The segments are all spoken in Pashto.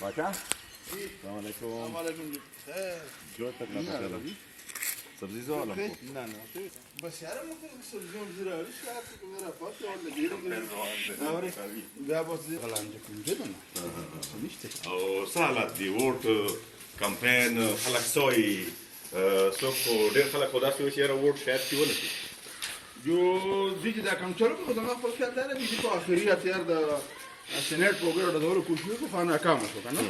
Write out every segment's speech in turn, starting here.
बादशाह अस्सलाम वालेकुम। जो तक ना पता सब्जी जो वाला ना ना बस यार मुझे सब्जियों जरा रिश्ता को मेरा पास और लगे और या बस गलान जो كده او سهلت دی ورت کمپین خلک سوی سوکو ډیر خلک خدا سوی چې را ورت شاید کی ولسی جو دي دا کوم چلو کو دا خپل خیال لري چې په اخریت یار د سېنات پروګرام د دورو کوشش کو فانا کام شو کنه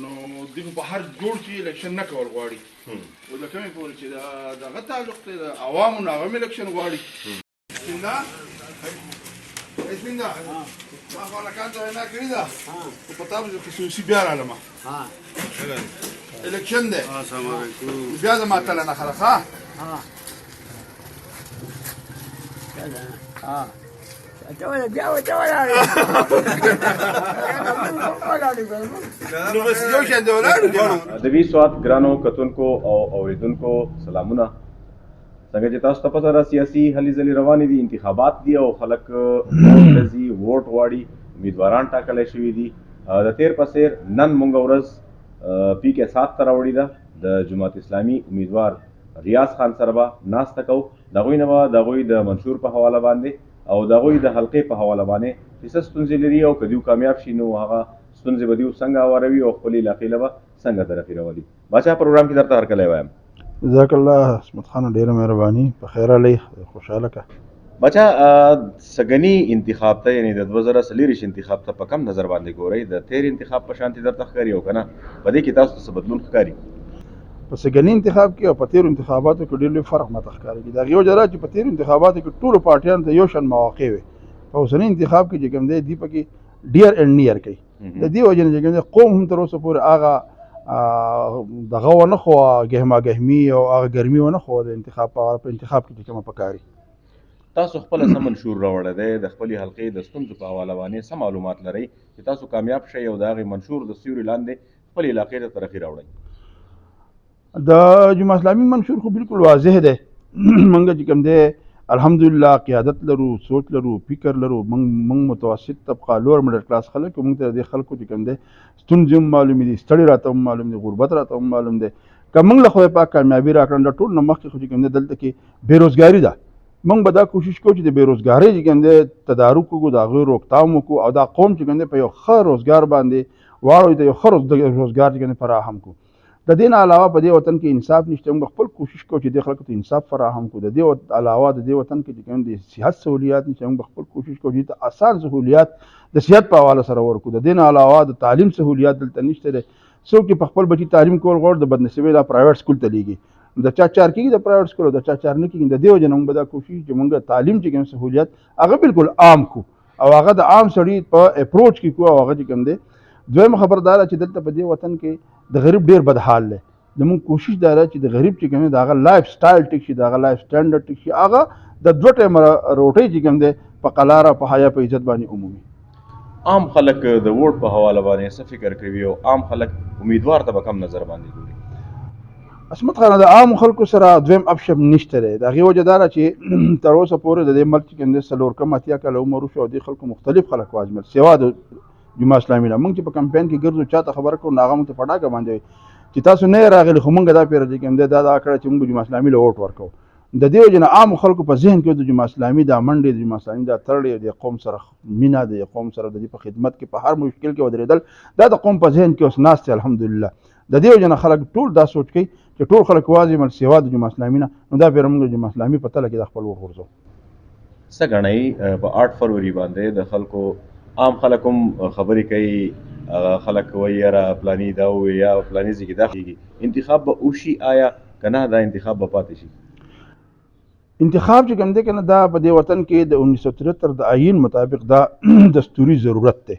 نو دغه په هر جوړ کې الیکشن نه کول غواړي او دا کومې په چې دا غته تعلق ته عوامو نه عوام الیکشن غواړي څنګه اسمندا ما خلا کانته نه کړی دا په پتا مې خصوصي بیا رااله ما الیکشن ده السلام علیکم بیا د ماتل نه خلخه نو بس یو شان دی ولاړو د وی سواد ګرانو کتونکو او اوریدونکو سلامونه څنګه چې تاسو ته پته را سیاسي هلې ځلې روانې دي انتخابات دي او خلک مرکزي ووټ غواړي امیدواران ټاکلی شوي دي د تیر په څیر نن مونږ ورځ پی کې 7 ته راوړې ده د جماعت اسلامي امیدوار ریاض خان سره به ناسته کوو د هغوی نه به د هغوی د منشور په حواله باندې او د هغوی د حلقې په حواله باندې چې څه ستونزې لري او که دوی کامیاب شي نو هغه ستونزې به دوی څنګه هواروي او خپلې علاقې له به څنګه ترقي راولي. باچا پروګرام کې درته هرکلی وایم. جزاک الله اسمت خان ډیره مهرباني په خیر علی خوشاله کا بچا سګنی انتخاب ته یعنی د 2023 انتخاب ته په کم نظر باندې ګورئ د تیر انتخاب په شانتي درته ښکاري او کنه په دې کې تاسو څه بدلون ښکاري؟ په سګنی انتخاب کې او په تیر انتخاباتو کې ډېر لوی فرق ماته ښکاري دا یو جره چې په تیر انتخاباتو کې ټولو پارټیانو ته یو شان مواقع وي په اوسني انتخاب کې چې کوم دی دی په کې ډیر اینډ نیر کوي د دې وجه نه چې کوم قوم هم تر اوسه پورې هغه دغه ونه خو ګهما ګهمي او هغه ګرمي ونه خو د انتخاب په انتخاب کې کومه پکاري تاسو خپل سم منشور راوړی دی د خپلې حلقې د ستونزو په حواله باندې څه معلومات لرئ چې تاسو کامیاب شئ او د هغې منشور د سیوري لاندې خپلې علاقې ته ترقي راوړئ؟ د جماعت اسلامي منشور خو بالکل واضح دی موږ چې کوم دی الحمدلله قیادت لرو سوچ لرو فکر لرو موږ متوسط طبقه لوړ میډل کلاس خلک موږ ته د خلکو چې کوم دی ستونزې هم معلومې دي ستړي راته هم معلوم دي غربت راته هم معلوم دی که موږ له خدای پاک کامیابي راکړل د ټول نه مخکې خو چې کوم دی دلته کې بېروزګاري ده موږ به دا کوشش کوو چې د بېروزګارۍ چې کوم دی تدارک وکړو د هغوی روکتام وکړو او دا قوم چې کوم دی په یو ښه روزګار باندې واړوي د یو ښه روزګار چې کوم دی فراهم کړو د دې نه علاوه په دې وطن کې انصاف نشته موږ خپل کوشش کوو چې د خلکو ته انصاف فراهم کړو د دې علاوه د دې وطن کې چې کوم د صحت سهولیات نشته موږ خپل کوشش کوو چې د آسان سهولیات د صحت په حواله سره ورکړو د دې نه علاوه د تعلیم سهولیات دلته نشته دی څوک چې په خپل بچي تعلیم کول غواړي د بدنصیبۍ دا پرایویټ سکول ته لیږي د چا چار کېږي د پرایویټ سکول د چا چار نه کېږي د دې وجه نه موږ به دا کوشش چې موږ تعلیم چې کوم سهولیات هغه بالکل عام کړو او هغه د عام سړي په اپروچ کې کړو او هغه چې کوم دی دویمه خبر دا ده چې دلته په دې وطن کې د غریب ډېر بد حال دی زموږ کوشش دا ده چې د غریب چې کوم دی د هغه لایف سټایل ټیک شي د هغه لایف سټنډرډ ټیک شي هغه د 2 ټایمه روټۍ چې کوم دی په قلاره په حیا په عزت باندې عمومي عام خلک د ووټ په حواله باندې څه فکر کوي او عام خلک امیدوار ته په کم نظر باندې ګوري؟ اسمت خان د عام خلکو سره دویم اپشن نشته دی د هغې وجه دا ده چې تر اوسه پورې د دې ملک چې کوم دی 4 کم 8 کاله عمر وشو او دې خلکو مختلف خلک واجمل سوا د جماعت اسلامي نه موږ چې په کمپین کې ګرځو چاته خبره کوو نو هغه موږ ته په ډاګه باندې چې تاسو نه راغلي خو موږ دا پیره چې کوم دی دا کړه چې موږ جماعت اسلامي له ووټ ورکوو د دې وجه نه عام خلکو په ذهن کې د جماعت اسلامي دا منډې د جماعت اسلامي دا تړلې د قوم سره مینه د قوم سره د دې په خدمت کې په هر مشکل کې ودرېدل دا د قوم په ذهن کې اوس ناست دی الحمدلله د دې وجه نه خلک ټول دا سوچ کوي چې ټول خلک واځي مل سوا د جماعت اسلامي نه نو دا پیره موږ جماعت اسلامي په تله کې د خپل ووټ غورځوو. څه ګڼئ په 8 فروری باندې د خلکو عام خلک هم خبرې کوي خلک وایي یاره فلاني دا ووایي یا فلاني ځای کې دا کېږي انتخاب به وشي آیا که نه دا انتخاب به پاتې شي؟ انتخاب چې کوم دی که نه دا په دې وطن کې د 1973 د آیین مطابق دا دستوري ضرورت دی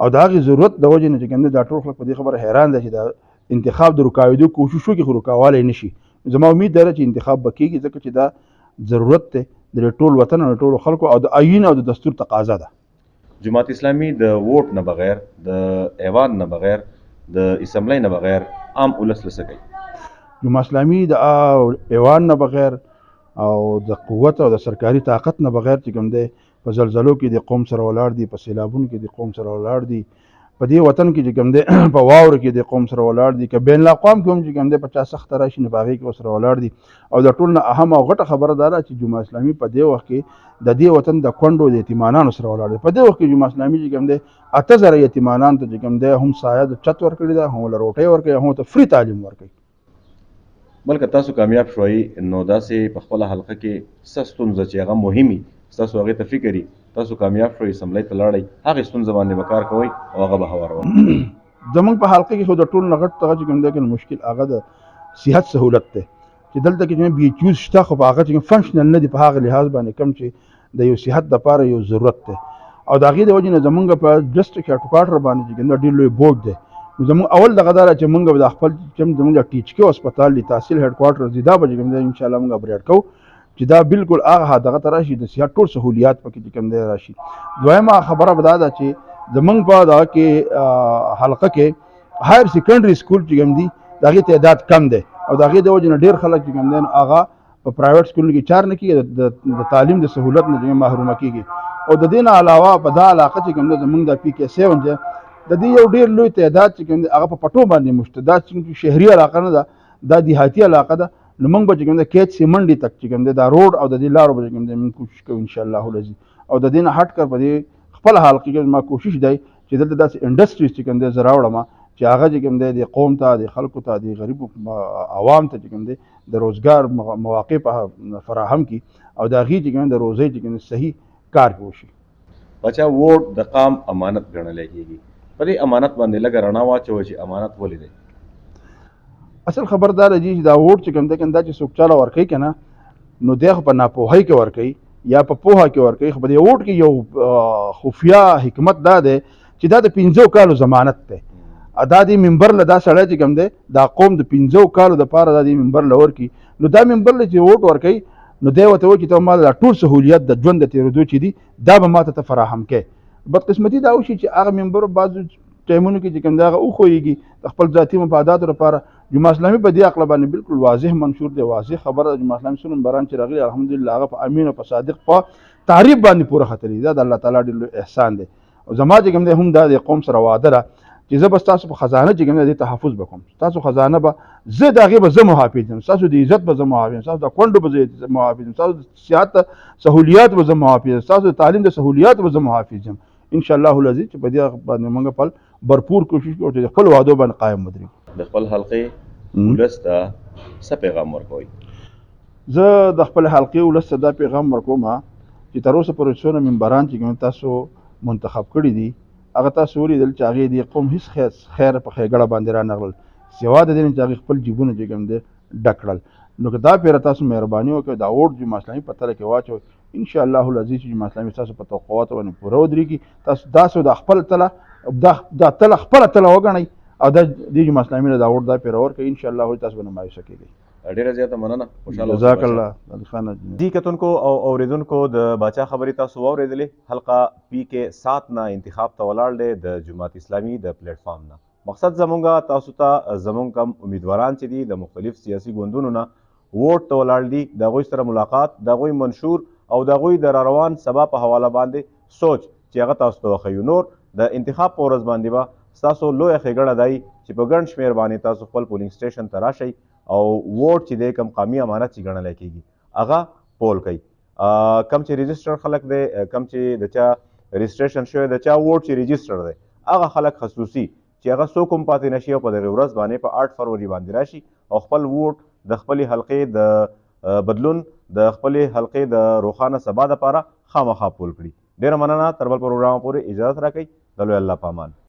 او د هغې ضرورت د وجې نه چې کوم دی دا ټول خلک په دې خبره حیران دی چې دا انتخاب د رکاوېدو کوشش وکړي خو رکاولی نه شي زما امید دا ده چې انتخاب به کېږي ځکه چې دا ضرورت دی د ټول وطن او د ټولو خلکو او د آیین او د دستور تقاضا ده. جماعت اسلامي د ووټ نه بغیر د ایوان نه بغیر د اسمبلی نه بغیر عام ولس له څه کوي؟ جماعت اسلامي د ایوان نه بغیر او د قوت او د سرکاري طاقت نه بغیر چې کوم دی په زلزلو کې د قوم سره ولاړ دي په سیلابونو کې د قوم سره ولاړ دي په دې وطن کې چې کوم دی په واورو کې د قوم سره ولاړ دي که بین الاقوام کې هم چې کوم دی په چا سخته راشي نو په هغې کې ورسره ولاړ دي. او د ټول نه اهم او غټه خبره دا ده چې جمعه اسلامي په دې وخت کې د دې وطن د کونډو د یتیمانانو سره ولاړ دي. په دې وخت کې جمعه اسلامي چې کوم دی 8000 یتیمانانو ته چې کوم دی هم سایه د چت ورکړې ده، هم له روټۍ ورکوي، هم ته فری تعلیم ورکوي. بلکې تاسو کامیاب شوئ نو داسې په خپله حلقه کې څه ستونزه چې هغه مهمي ستاسو هغې ته فکر وي، تاسو کامیاب شوئ اسمبلۍ ته لاړئ، هغې ستونزه باندې به کار کوئ او هغه به هواروئ. زمونږ په حلقه کې خو د ټولو نه غټ هغه چې کوم دی که مشکل هغه د صحت سهولت دی چې دلته کې چې بي ایچ یوز شته، خو په هغه چې فنکشنل نه دي په هغه لحاظ باندې کوم چې د یو صحت دپاره یو ضرورت دی. او د هغې د وجې نه زمونږ په ډسټرکټ هیډکواټر باندې چې کوم ډېر لوی بورډ دی. نو زمونږ اول دغه دا ده چې مونږ به د خپل چې زمونږ د ټیچکي هسپتال دی تحصیل هیډکواټر دی، دا به چې کوم دی انشاءالله مونږ اپریټ کوو چې دا بالکل هغه دغه ته راشي د صحت ټول سهولیات پکې چې کوم دی راشي. دویمه خبره به دا ده چې زمونږ په دغه کې حلقه کې هایر سیکنډري سکول چې کوم دي د هغې تعداد کم دی او د هغې د وجې نه ډېر خلک چې کوم دی نو هغه په پرایویټ سکولونو کې چار نه کېږي، د تعلیم د سهولت نه محرومه کېږي. او د دې نه علاوه په دا علاقه چې کوم دی زمونږ د PK7 دی د دې یو ډېر لوی تعداد چې کوم دی هغه په پټو باندې مشته، دا چې شهري علاقه نه ده، دا دیهاتي علاقه ده. نو موږ به چې کوم دی کیچ سي منډي تک چې کوم دی دا روډ او د دې لارو به چې کوم دی موږ کوشش کوو انشاءالله العزیز. او د دې نه هټ کر په دې خپل حلقې کې زما کوشش دی چې دلته داسې انډسټریز چې کوم دی زه راوړم چې هغه چې کوم دی د قوم ته د خلکو ته د غریبو عوام ته چې کوم دی د روزګار مواقع په فراهم کړي او د هغې چې کوم د روزۍ چې کوم صحیح کار کې وشي. بچا ووټ د قام امانت ګڼلی کېږي، په دې امانت باندې لږه رڼا واچوئ چې امانت ولې دی. اصل خبر دا دی چې دا ووټ چې کوم دی دا چې څوک چاله ورکوي که نه نو دی خو په ناپوهۍ کې ورکوي یا په پوهه کې ورکوي. خو په دې ووټ کې یو خفیه حکمت دا دی چې دا د 15 کالو ضمانت دی. دا د ممبر له دا سړی چې کوم دی دا قوم د 15 کالو دپاره دا د ممبر له ورکړي، نو دا ممبر له چې ووټ ورکوي نو دی ورته وایي چې ته ما دا ټول سهولیت د ژوند د تېرېدو چې دي دا به ما ته فراهم کوې. بدقسمتي دا وشي چې هغه ممبر بعضو ټایمونو کې چې کوم دی هغه وښویږي د خپل ذاتي مفاداتو لپاره. جمعه اسلامي په دې عقله باندې بالکل واضح منشور دی، واضح خبره ده. جمعه اسلامي څو ممبران چې راغلي الحمدلله هغه په امین او په صادق په تعریف باندې پوره ختلي، دا د الله تعالی ډېر لوی احسان دی. او زما چې کوم دی هم دا د قوم سره وعده ده چې زه به ستاسو په خزانه چې کوم دی تحفظ به کوم، ستاسو خزانه به زه د هغې به زه محافظ یم، ستاسو د عزت به زه محافظ یم، ستاسو د کونډو به زه محافظ یم، ستاسو د صحت سهولیات به زه محافظ یم، ستاسو د تعلیم د سهولیات به زه محافظ یم انشاءالله العزیز. چې په دې باندې موږ خپل भरपूर कोशिश کوو چې خپل وعدو باندې قائم ودرېږو. د خپل حلقې ولس ته څه پیغام ورکوئ؟ زه د خپل حلقې ولس ته دا پیغام ورکوم چې تر اوسه پورې څونه ممبران چې تاسو منتخب کړي دي هغه تاسو ولیدل چې هغې د قوم هېڅ خیر په ښېګړه باندې رانغلل سوا د دې نه چې هغې خپل جیبونه چې کوم دی ډک کړل. نو که دا پیره تاسو مهرباني وکړئ دا ووټ جمعه اسلامي په تله کې واچوئ انشاءالله العزیز چې جمعه اسلامي ستاسو په توقعاتو باندې پوره ودرېږي. تاسو داسې د خپل تله دا تله خپله تله وګڼئ او د دې جمعه اسلامي نه دا ووټ دا پیره ورکړئ انشاءالله تاسو به نه مایوسه کېږئ. ډیره زیاته مننه. خوشاله اوسئ. جزاک الله علي خان. دي کتونکو او اوریدونکو د باچا خبرې تاسو واورېدلې. حلقه PK7 نه انتخاب ته ولاړ دی د جماعت اسلامي د پلیټ فارم نه. مقصد زمونږ تاسو ته زمونږ کم امیدواران چې دي د مختلف سیاسي ګوندونو نه ووټ ته ولاړ دي د هغوی سره ملاقات د هغوی منشور او د هغوی د راروان سبا په حواله باندې سوچ چې هغه تاسو ته وښیو. نور د انتخاب په ورځ باندې به ستاسو لویه ښېګړه دی چې په ګڼ شمېر باندې تاسو خپل پولینګ سټیشن ته راشئ او ووټ چې دی کم قامي امانت چې ګڼلی کېږي هغه پول کوي. کم چې رجسټر خلک دی کم چې د چا رجسټریشن شوی د چا ووټ چې رجسټر دی هغه خلک خصوصي چې هغه څوک هم پاتې نه شي او په دغې ورځ باندې په 8 فروری باندې راشي او خپل ووټ د خپلې حلقې د بدلون د خپلې حلقې د روښانه سبا دپاره خامخا پول کړي. ډېره مننه. تر بل پروګرامه پورې اجازت راکوئ. د لوی الله په امان.